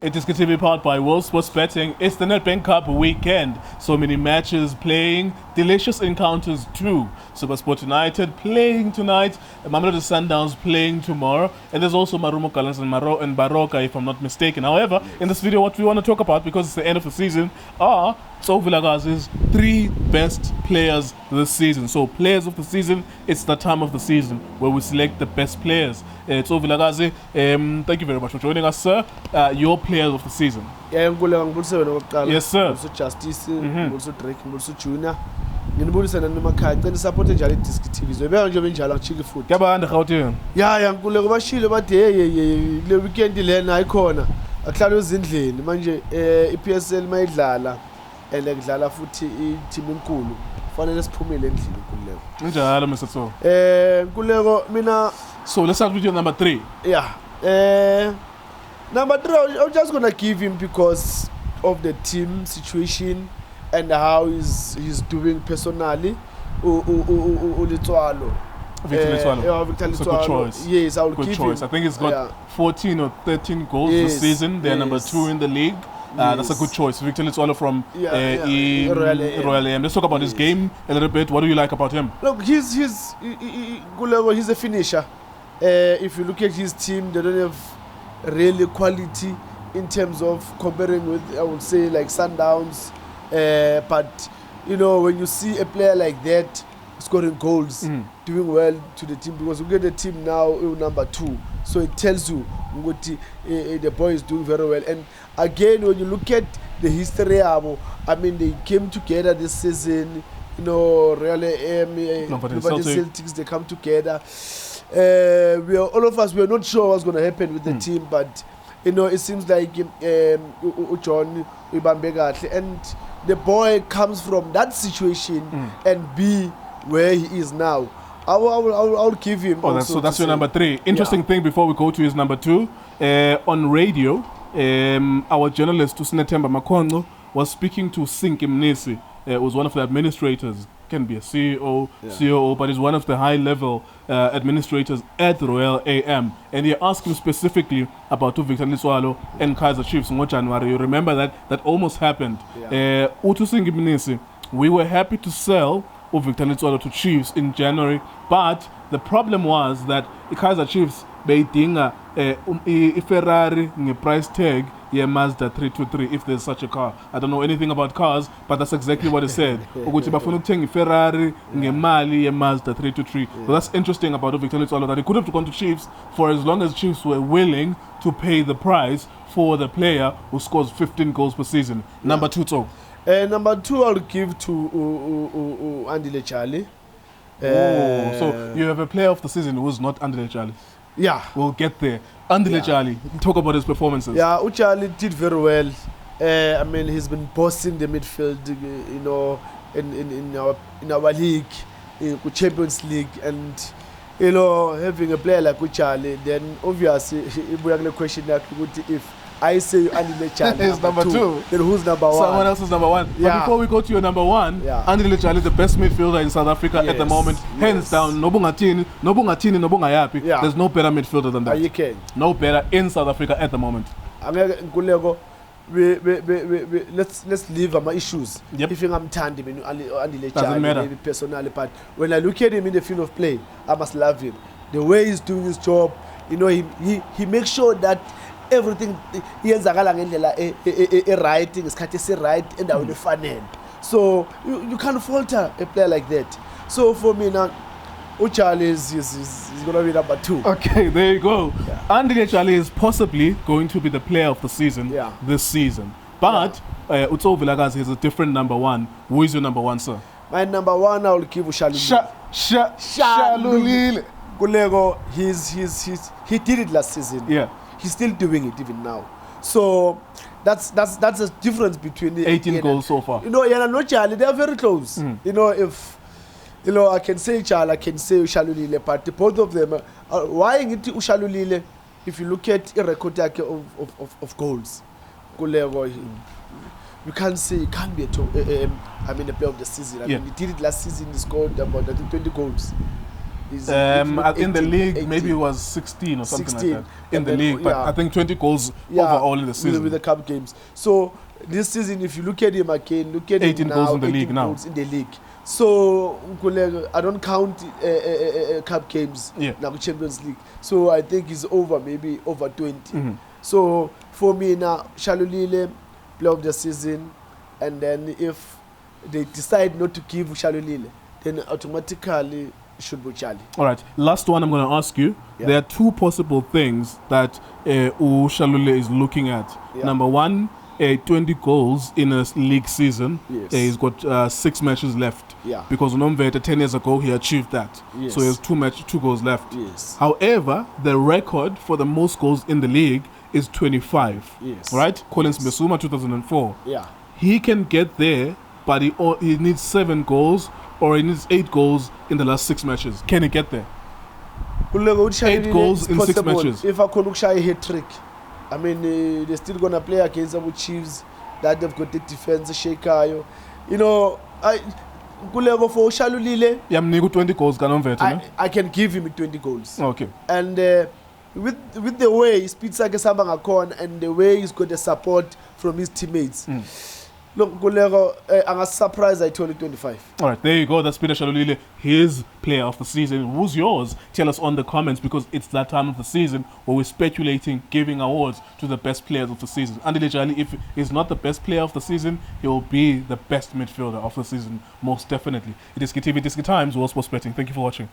iDiskiTV powered by World Sports Betting. It's the Nedbank Cup weekend. So many matches playing, delicious encounters too. SuperSport United playing tonight, Mamelodi Sundowns playing tomorrow, and there's also Marumo Gallants and Baroka, if I'm not mistaken. However, in this video, what we want to talk about, because it's the end of the season, are Tso Vilakazi's 3 best players this season. So players of the season, it's the time of the season where we select the best players. Tso Vilakazi, thank you very much for joining us, sir. Your players of the season. Yes, sir. Justice, also Drake, also Junior. Ngibulisa namakhaya ngicela support njalo iDiskiTV zobeka nje benjalo ngijike futhi Yabanda Gauteng. Ya ngikule kubashilo bathi le weekend lena ayikhona akuhlala ezindleni manje iPSL mayidlala kudlala futhi i-team enkulu kufanele siphumele endlini kuleko Njalo Mr. Tso. Kuleko mina So let's start with your number 3. Yeah. Number 3 I'm just going to give him because of the team situation and how he's doing personally. Letsoalo. Victor Letsoalo. Victor It's a Letsoalo. good choice. Yes, I will good give choice. him. I think he's got 14 or 13 goals this season. They're number 2 in the league. That's a good choice. Victor Letsoalo from Royal AM. Let's talk about his game a little bit. What do you like about him? Look, he's a finisher. If you look at his team, they don't have really quality in terms of comparing with, I would say, like Sundowns. But you know, when you see a player like that scoring goals, doing well to the team, because we get the team now number 2, so it tells you the boy is doing very well. And again, when you look at the history, I mean, they came together this season. You know, really, Celtics, they come together. All of us, we are not sure what's going to happen with the team, but you know, it seems like John Ibambega and the boy comes from that situation and be where he is now. I'll give him. Oh, that's your number 3. Interesting thing before we go to his number 2. On radio, our journalist Usnetemba Makono was speaking to Sink Mnisi. Was one of the administrators, can be a CEO, COO, but is one of the high-level administrators at Royal AM. And he asked him specifically about Victor Letsoalo and Kaizer Chiefs in January. You remember that almost happened. We were happy to sell Victor Letsoalo to Chiefs in January, but the problem was that Kaizer Chiefs beidinga Ferrari price tag Mazda 323 if there's such a car. I don't know anything about cars, but that's exactly what he said. Ferrari ngemali Mazda 323. So that's interesting about Victor Letsoalo, that he could have gone to Chiefs for as long as Chiefs were willing to pay the price for the player who scores 15 goals per season. Number 2, Tso. Number 2, I'll give to Andile Jali. So you have a player of the season who's not Andile Jali. Yeah, we'll get there. Andile Jali, talk about his performances. Yeah, Jali did very well. I mean, he's been bossing the midfield, you know, in our league, Champions League, and you know, having a player like Jali, then obviously we have the question that if I say Andile Jali is number 2, then who's number 1? Someone else is number 1. Yeah. But before we go to your number 1, Andile Jali is the best midfielder in South Africa at the moment. Hands down, Nobungatini, Nobungayapi. There's no better midfielder than that. You can. No better in South Africa at the moment. Let's leave my issues. If I'm Tandi, Andile Jali, maybe personally, but when I look at him in the field of play, I must love him. The way he's doing his job, you know, he makes sure that everything yenzakala ngendlela writing isikhathi right endaweni efanele. So you can't falter a player like that. So for me now, Jali is going to be number 2. Okay, there you go. Andile Jali is possibly going to be the player of the season this season. But Tso Vilakazi is a different number 1. Who is your number 1, sir? My number 1, I will give Shalulile. Kulego, he did it last season. Yeah. He's still doing it even now. So that's a difference between the 18 goals so far. You know, Yana no Jali, they are very close. You know, if you know, I can say Jali, I can say Ushalulile, but both of them are why into Ushalulile. If you look at a record of goals, Kulego, you can't say it can't be a player of the season. I mean, he did it last season. He scored about, I think, 20 goals. In the league, 18. Maybe it was 16 or something 16. Like that. In the league, but I think 20 goals overall in the season. With the cup games. So this season, if you look at him again, look at 18 him now, goals in the league now. Goals in the league. So I don't count cup games now, Champions League. So I think he's maybe over 20. Mm-hmm. So for me now, Shalulile, player of the season, and then if they decide not to give Shalulile, then automatically should be Jali. All right, last one I'm going to ask you. Yeah. There are two possible things that Shalulile is looking at. Yeah. Number one, 20 goals in a league season. Yes. He's got 6 matches left. Yeah. Because Nomvete 10 years ago he achieved that. Yes. So he has 2 goals left. Yes. However, the record for the most goals in the league is 25. Yes. Right? Collins Besuma 2004. Yeah. He can get there, but he needs 7 goals or he needs 8 goals in the last 6 matches. Can he get there? 8 goals in 6 matches. If I could look a hat trick. I mean, they're still going to play against the Chiefs that they've got the defense, Shekayo. You know, for Shalulile, 20 goals, I can give him 20 goals. Okay. And with the way he speaks like a and the way he's got the support from his teammates, look, I'm surprised I told you 25. All right, there you go. That's Peter Shalulile, his player of the season. Who's yours? Tell us on the comments, because it's that time of the season where we're speculating, giving awards to the best players of the season. Andile Jali, if he's not the best player of the season, he will be the best midfielder of the season, most definitely. iDiskiTV, Diski Times, World Sports Betting. Thank you for watching.